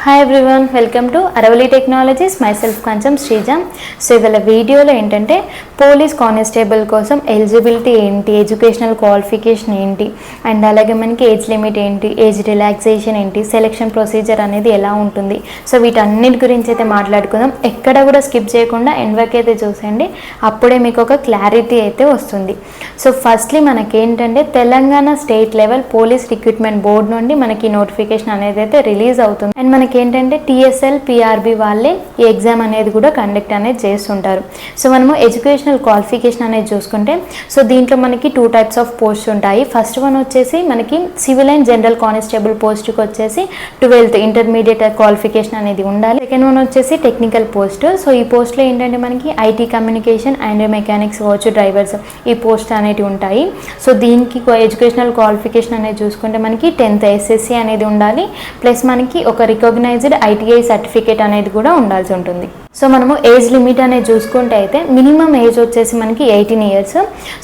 Hi everyone, welcome to Aravali Technologies. Myself Kancham Srija. So ఇవాళ వీడియోలో ఏంటంటే police constable కోసం ఎలిజిబిలిటీ ఏంటి, ఎడ్యుకేషనల్ క్వాలిఫికేషన్ ఏంటి, అండ్ అలాగే మనకి ఏజ్ లిమిట్ ఏంటి, ఏజ్ రిలాక్సేషన్ ఏంటి, సెలెక్షన్ ప్రొసీజర్ అనేది ఎలా ఉంటుంది. సో వీటన్నిటి గురించి అయితే మాట్లాడుకుందాం. ఎక్కడ కూడా స్కిప్ చేయకుండా ఎండ్ వరకు అయితే చూసేయండి, అప్పుడే మీకు ఒక క్లారిటీ అయితే వస్తుంది. సో ఫస్ట్లీ మనకేంటంటే Telangana state level police recruitment board నుండి మనకి నోటిఫికేషన్ అనేది అయితే రిలీజ్ అవుతుంది. అండ్ మనకి ఏంటంటే టీఎస్ఎల్ పిఆర్బి వాళ్ళే ఈ ఎగ్జామ్ అనేది కూడా కండక్ట్ అనేది చేస్తుంటారు. సో మనము ఎడ్యుకేషనల్ క్వాలిఫికేషన్ అనేది చూసుకుంటే సో దీంట్లో మనకి 2 types ఆఫ్ పోస్ట్ ఉంటాయి. ఫస్ట్ వన్ వచ్చేసి మనకి సివిల్ అండ్ జనరల్ కానిస్టేబుల్ పోస్ట్కి వచ్చేసి 12th ఇంటర్మీడియట్ క్వాలిఫికేషన్ అనేది ఉండాలి. సెకండ్ వన్ వచ్చేసి టెక్నికల్ పోస్ట్. సో ఈ పోస్ట్లో ఏంటంటే మనకి ఐటీ కమ్యూనికేషన్ అండ్ మెకానిక్స్ కావచ్చు, డ్రైవర్స్, ఈ పోస్ట్ అనేవి ఉంటాయి. సో దీనికి ఎడ్యుకేషనల్ క్వాలిఫికేషన్ అనేది చూసుకుంటే మనకి 10th SSC అనేది ఉండాలి, ప్లస్ మనకి ఒక రికగ్నైజ్డ్ ITI సర్టిఫికేట్ అనేది కూడా ఉండాల్సి ఉంటుంది. సో మనము ఏజ్ లిమిట్ అనేది చూసుకుంటే అయితే మినిమం ఏజ్ వచ్చేసి మనకి 18 years.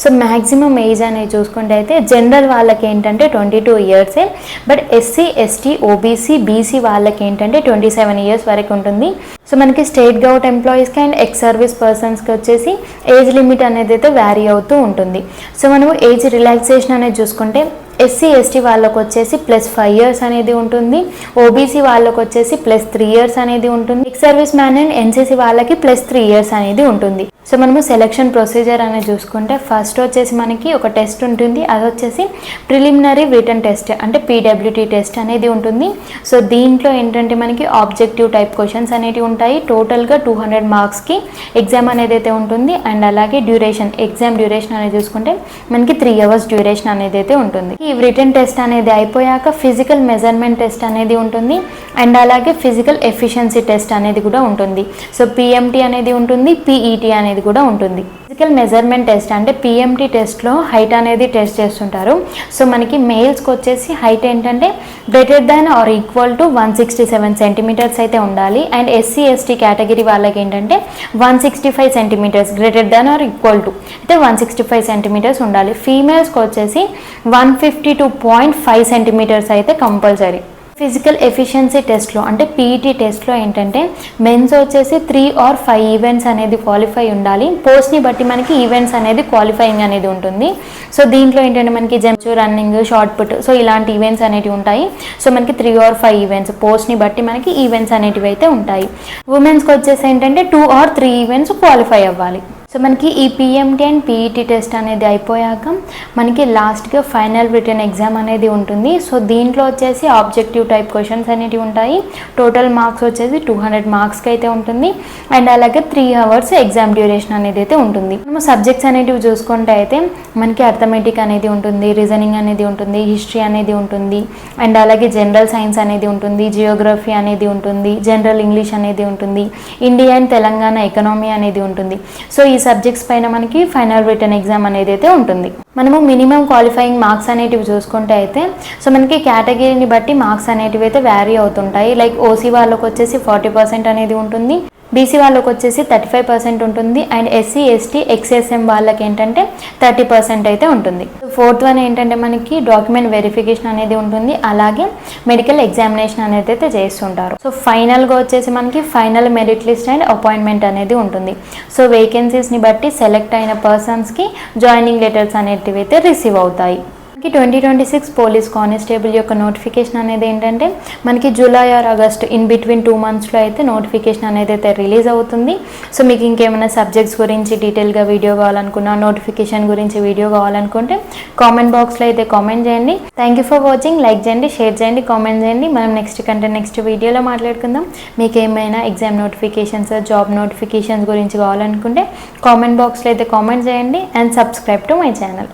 సో మ్యాక్సిమం ఏజ్ అనేది చూసుకుంటే అయితే జనరల్ వాళ్ళకి ఏంటంటే 22 years, but SC ST OBC BC వాళ్ళకి ఏంటంటే 27 years వరకు ఉంటుంది. సో మనకి స్టేట్ గవర్నమెంట్ ఎంప్లాయీస్కి అండ్ ఎక్స్ సర్వీస్ పర్సన్స్కి వచ్చేసి ఏజ్ లిమిట్ అనేది అయితే వ్యారీ అవుతూ ఉంటుంది. సో మనము ఏజ్ రిలాక్సేషన్ అనేది చూసుకుంటే SC ST వాళ్ళకు వచ్చేసి +5 years అనేది ఉంటుంది, OBC వాళ్ళకు వచ్చేసి +3 years అనేది ఉంటుంది, ex service man and NCC వాళ్ళకి +3 years అనేది ఉంటుంది. సో మనము సెలక్షన్ ప్రొసీజర్ అనేది చూసుకుంటే ఫస్ట్ వచ్చేసి మనకి ఒక టెస్ట్ ఉంటుంది, అది వచ్చేసి ప్రిలిమినరీ రిటన్ టెస్ట్ అంటే PWT టెస్ట్ అనేది ఉంటుంది. సో దీంట్లో ఏంటంటే మనకి ఆబ్జెక్టివ్ టైప్ క్వశ్చన్స్ అనేవి ఉంటాయి. టోటల్గా 200 మార్క్స్కి ఎగ్జామ్ అనేది అయితే ఉంటుంది. అండ్ అలాగే డ్యూరేషన్, ఎగ్జామ్ డ్యూరేషన్ అనేది చూసుకుంటే మనకి 3 hours డ్యూరేషన్ అనేది అయితే ఉంటుంది. ఈ రిటన్ టెస్ట్ అనేది అయిపోయాక ఫిజికల్ మెజర్మెంట్ టెస్ట్ అనేది ఉంటుంది, అండ్ అలాగే ఫిజికల్ ఎఫిషియన్సీ టెస్ట్ అనేది కూడా ఉంటుంది. సో PMT అనేది ఉంటుంది, PET అనేది కూడా ఉంటుంది. ఫిజికల్ మెజర్మెంట్ టెస్ట్ అంటే PMT టెస్ట్లో హైట్ అనేది టెస్ట్ చేస్తుంటారు. సో మనకి మేల్స్కి వచ్చేసి హైట్ ఏంటంటే > 167 centimeters అయితే ఉండాలి. అండ్ SC ST కేటగిరీ వాళ్ళకి ఏంటంటే 165 centimeters > 165 centimeters ఉండాలి. ఫీమేల్స్కి వచ్చేసి 152.5 centimeters అయితే కంపల్సరీ. ఫిజికల్ ఎఫిషియన్సీ టెస్ట్లో అంటే PET టెస్ట్లో ఏంటంటే మెన్స్ వచ్చేసి 3 or 5 ఈవెంట్స్ అనేది క్వాలిఫై ఉండాలి. పోస్ట్ని బట్టి మనకి ఈవెంట్స్ అనేది క్వాలిఫైయింగ్ అనేది ఉంటుంది. సో దీంట్లో ఏంటంటే మనకి jump, running, shot put, so ఇలాంటి ఈవెంట్స్ అనేవి ఉంటాయి. సో మనకి 3 or 5 ఈవెంట్స్, పోస్ట్ని బట్టి మనకి ఈవెంట్స్ అనేటివి అయితే ఉంటాయి. ఉమెన్స్కి వచ్చేసి ఏంటంటే 2 or 3 ఈవెంట్స్ క్వాలిఫై అవ్వాలి. సో మనకి ఈ PMT అండ్ PET టెస్ట్ అనేది అయిపోయాక మనకి లాస్ట్గా ఫైనల్ రిటన్ ఎగ్జామ్ అనేది ఉంటుంది. సో దీంట్లో వచ్చేసి ఆబ్జెక్టివ్ టైప్ క్వశ్చన్స్ అనేవి ఉంటాయి. టోటల్ మార్క్స్ వచ్చేసి 200 మార్క్స్కి అయితే ఉంటుంది. అండ్ అలాగే 3 hours ఎగ్జామ్ డ్యూరేషన్ అనేది అయితే ఉంటుంది. మనం సబ్జెక్ట్స్ అనేటివి చూసుకుంటే అయితే మనకి అర్థమెటిక్ అనేది ఉంటుంది, రీజనింగ్ అనేది ఉంటుంది, హిస్టరీ అనేది ఉంటుంది, అండ్ అలాగే జనరల్ సైన్స్ అనేది ఉంటుంది, జియోగ్రఫీ అనేది ఉంటుంది, జనరల్ ఇంగ్లీష్ అనేది ఉంటుంది, ఇండియా అండ్ తెలంగాణ ఎకనామీ అనేది ఉంటుంది. సో ఈ సబ్జెక్ట్స్ పైన మనకి ఫైనల్ రిటన్ ఎగ్జామ్ అనేది అయితే ఉంటుంది. మనము మినిమం క్వాలిఫైయింగ్ మార్క్స్ అనేటివి చూసుకుంటే అయితే సో మనకి కేటగిరీని బట్టి మార్క్స్ అనేటివి అయితే వ్యారీ అవుతుంటాయి. లైక్ OC వాళ్ళకి వచ్చేసి 40% అనేది ఉంటుంది, BC వాళ్ళకి వచ్చేసి 35% ఉంటుంది, అండ్ SC ST XSM వాళ్ళకి ఏంటంటే 30% అయితే ఉంటుంది. ఫోర్త్ వన్ ఏంటంటే మనకి డాక్యుమెంట్ వెరిఫికేషన్ అనేది ఉంటుంది, అలాగే మెడికల్ ఎగ్జామినేషన్ అనేది అయితే చేస్తుంటారు. సో ఫైనల్గా వచ్చేసి మనకి final merit list and appointment అనేది ఉంటుంది. సో వేకెన్సీస్ని బట్టి సెలెక్ట్ అయిన పర్సన్స్కి జాయినింగ్ లెటర్స్ అనేటివి అయితే రిసీవ్ అవుతాయి. మనకి 2026 పోలీస్ కానిస్టేబుల్ యొక్క నోటిఫికేషన్ అనేది ఏంటంటే మనకి July or August in between 2 monthsలో అయితే నోటిఫికేషన్ అనేది అయితే రిలీజ్ అవుతుంది. సో మీకు ఇంకేమైనా సబ్జెక్ట్స్ గురించి డీటెయిల్గా వీడియో కావాలనుకున్నా, నోటిఫికేషన్ గురించి వీడియో కావాలనుకుంటే కామెంట్ బాక్స్లో అయితే కామెంట్ చేయండి. Thank you for watching. Like చేయండి, షేర్ చేయండి, కామెంట్ చేయండి. మనం నెక్స్ట్ వీడియోలో మాట్లాడుకుందాం. మీకు ఏమైనా ఎగ్జామ్ నోటిఫికేషన్స్, జాబ్ నోటిఫికేషన్స్ గురించి కావాలనుకుంటే కామెంట్ బాక్స్లో అయితే కామెంట్ చేయండి and subscribe to my channel.